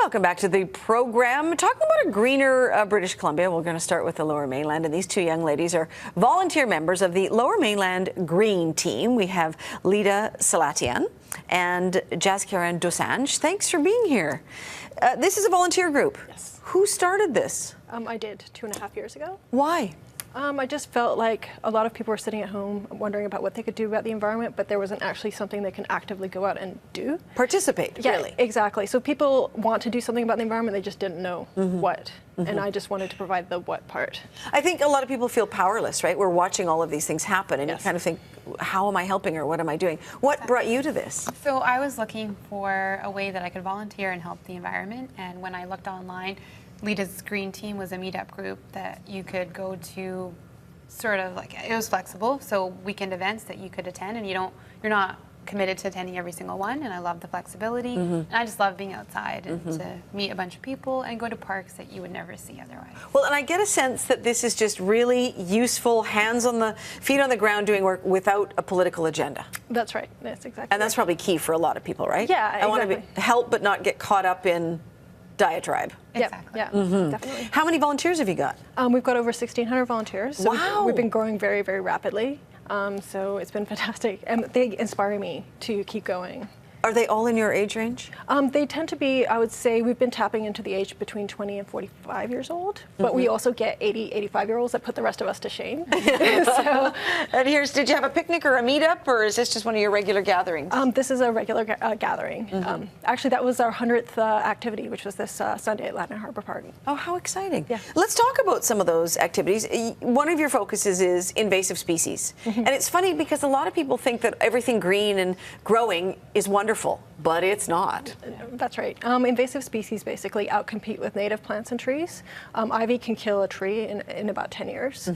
Welcome back to the program. Talking about a greener British Columbia, we're going to start with the Lower Mainland, and these two young ladies are volunteer members of the Lower Mainland Green Team. We have Lida Salatian and Jaskiran Dosanjh. Thanks for being here. This is a volunteer group. Yes. Who started this? I did 2.5 years ago. Why? I just felt like a lot of people were sitting at home wondering about what they could do about the environment, but there wasn't actually something they can actively go out and do. Participate, Yeah, really. exactly. So people want to do something about the environment, they just didn't know what. And I just wanted to provide the what part. I think a lot of people feel powerless, right? We're watching all of these things happen, and Yes. you kind of think, how am I helping, or what am I doing? What brought you to this? So I was looking for a way that I could volunteer and help the environment, and when I looked online, Lida's Green Team was a meetup group that you could go to, sort of like, it was flexible, so weekend events that you could attend, and you're not committed to attending every single one, and I love the flexibility, and I just love being outside and to meet a bunch of people and go to parks that you would never see otherwise. Well, and I get a sense that this is just really useful, feet on the ground doing work without a political agenda. That's right. That's exactly. And that's probably key for a lot of people, right? Yeah, I want to exactly. help but not get caught up in diatribe. Exactly. Yeah, definitely. How many volunteers have you got? We've got over 1,600 volunteers. So Wow. we've been growing very, very rapidly. So it's been fantastic. And they inspire me to keep going. Are they all in your age range? They tend to be, I would say, we've been tapping into the age between 20 and 45 years old, but we also get 80, 85-year-olds that put the rest of us to shame. So, And did you have a picnic or a meetup, or is this just one of your regular gatherings? this is a regular gathering. Actually, that was our 100th activity, which was this Sunday at Latin Harbor Park. Oh, how exciting. Yeah. Let's talk about some of those activities. One of your focuses is invasive species. And it's funny because a lot of people think that everything green and growing is wonderful, but it's not. That's right. Invasive species basically outcompete with native plants and trees. Ivy can kill a tree in about 10 years.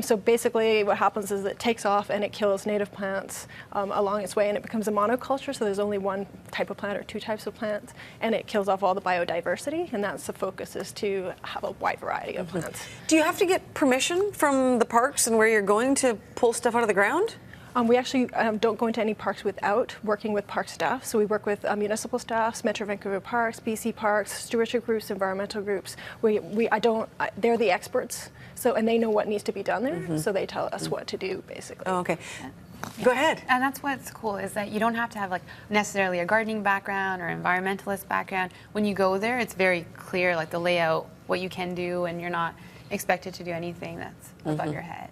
So basically what happens is it takes off and it kills native plants along its way, and it becomes a monoculture, so there's only one type of plant or two types of plants, and it kills off all the biodiversity, and that's the focus, is to have a wide variety of plants. Do you have to get permission from the parks and where you're going to pull stuff out of the ground? We actually don't go into any parks without working with park staff. So we work with municipal staffs, Metro Vancouver Parks, BC Parks, stewardship groups, environmental groups. They're the experts, and they know what needs to be done there, so they tell us what to do, basically. Oh, okay. Go ahead. And that's what's cool, is that you don't have to have like necessarily a gardening background or environmentalist background. When you go there, it's very clear, like the layout, what you can do, and you're not expected to do anything that's above your head.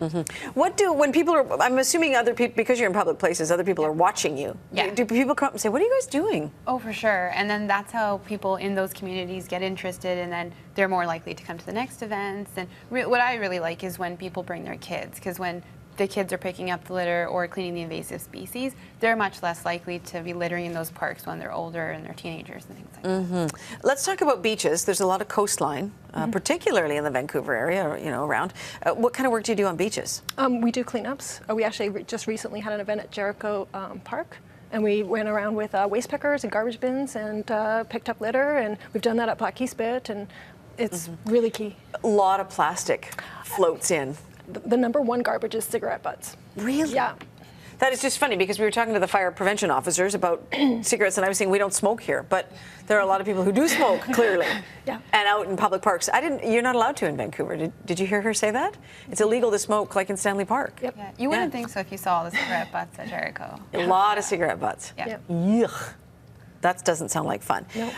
When people are, I'm assuming other people, because you're in public places, other people are watching you. Yeah. Do people come up and say, what are you guys doing? Oh, for sure. And then that's how people in those communities get interested, and then they're more likely to come to the next events. And what I really like is when people bring their kids, because when the kids are picking up the litter or cleaning the invasive species, they're much less likely to be littering in those parks when they're older and they're teenagers and things like that. Let's talk about beaches. There's a lot of coastline, particularly in the Vancouver area, around. What kind of work do you do on beaches? We do cleanups. We actually just recently had an event at Jericho Park, and we went around with waste pickers and garbage bins and picked up litter, and we've done that at Black Key Spit, and it's really key. A lot of plastic floats in. The number one garbage is cigarette butts. Really? Yeah. That is just funny, because we were talking to the fire prevention officers about cigarettes, and I was saying we don't smoke here, but there are a lot of people who do smoke, clearly. Yeah. And out in public parks. You're not allowed to in Vancouver. Did you hear her say that? It's illegal to smoke, like in Stanley Park. Yep. Yeah, you wouldn't think so if you saw all the cigarette butts at Jericho. A lot of cigarette butts. Yeah. Yep. Yuck. That doesn't sound like fun. No.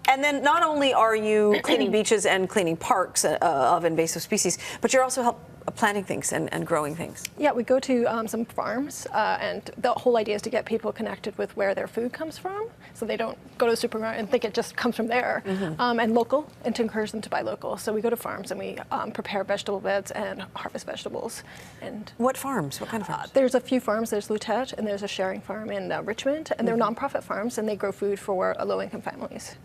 And then not only are you cleaning beaches and cleaning parks of invasive species, but you're also planting things and growing things. Yeah, we go to some farms, and the whole idea is to get people connected with where their food comes from, so they don't go to the supermarket and think it just comes from there, and local, and to encourage them to buy local. So we go to farms and we prepare vegetable beds and harvest vegetables. And What farms? What kind of farms? there's a few farms. There's Lutet, and there's a sharing farm in Richmond, and they're nonprofit farms, and they grow food for low-income families.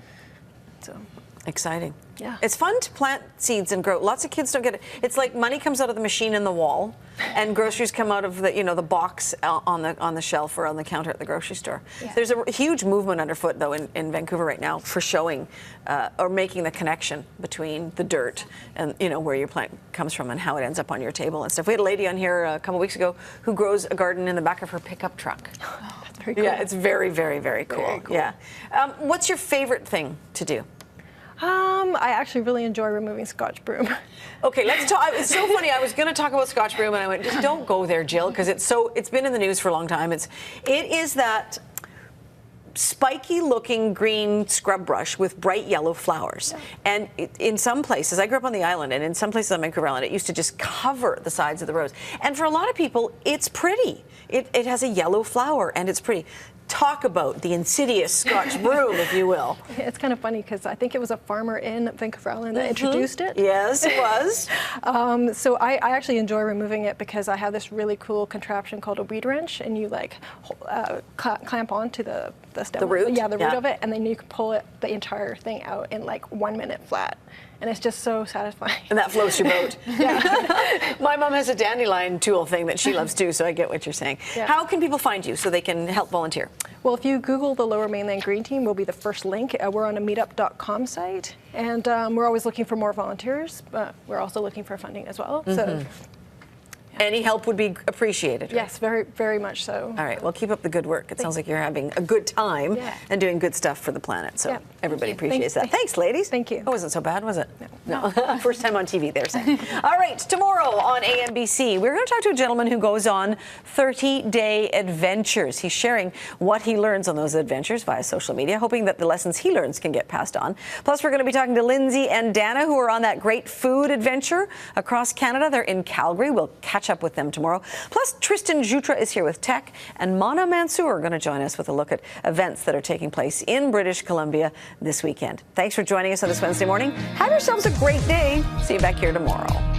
So. Exciting. Yeah. It's fun to plant seeds and grow. Lots of kids don't get it. It's like money comes out of the machine in the wall, and groceries come out of the box on the shelf or on the counter at the grocery store. Yeah. There's a huge movement underfoot, though, in Vancouver right now for showing or making the connection between the dirt and where your plant comes from and how it ends up on your table and stuff. We had a lady on here a couple weeks ago who grows a garden in the back of her pickup truck. That's very cool. Yeah, it's very, very, very cool. Very cool. Yeah. What's your favorite thing to do? I actually really enjoy removing Scotch broom. Okay, let's talk. It's so funny. I was going to talk about Scotch broom, and I went, just don't go there, Jill, because it's been in the news for a long time. It is that spiky looking green scrub brush with bright yellow flowers. And in some places, I grew up on the island, and in some places on Vancouver Island, it used to just cover the sides of the roads. And for a lot of people, it's pretty. It has a yellow flower, and it's pretty. Talk about the insidious Scotch broom, if you will. It's kind of funny because I think it was a farmer in Vancouver Island that introduced it. Yes, it was. So I actually enjoy removing it because I have this really cool contraption called a weed wrench, and you like clamp onto the stem. The root? Yeah, the root of it, and then you can pull the entire thing out in like 1 minute flat. And it's just so satisfying. And that floats your boat. Yeah. My mom has a dandelion tool thing that she loves too, so I get what you're saying. Yeah. How can people find you so they can help volunteer? Well, if you Google the Lower Mainland Green Team, we'll be the first link. We're on a meetup.com site, and we're always looking for more volunteers, but we're also looking for funding as well. So. Any help would be appreciated. Right? Yes, very, very much so. All right, well, keep up the good work. It sounds like you're having a good time and doing good stuff for the planet. So everybody appreciates that. Thanks, ladies. Thank you. It wasn't so bad, was it? No. First time on TV, they're saying. All right, tomorrow on AMBC, we're going to talk to a gentleman who goes on 30-day adventures. He's sharing what he learns on those adventures via social media, hoping that the lessons he learns can get passed on. Plus, we're going to be talking to Lindsay and Dana, who are on that great food adventure across Canada. They're in Calgary. We'll catch up with them tomorrow. Plus, Tristan Jutra is here with tech, and Mana Mansour are going to join us with a look at events that are taking place in British Columbia this weekend. Thanks for joining us on this Wednesday morning. Have yourselves a great day. See you back here tomorrow.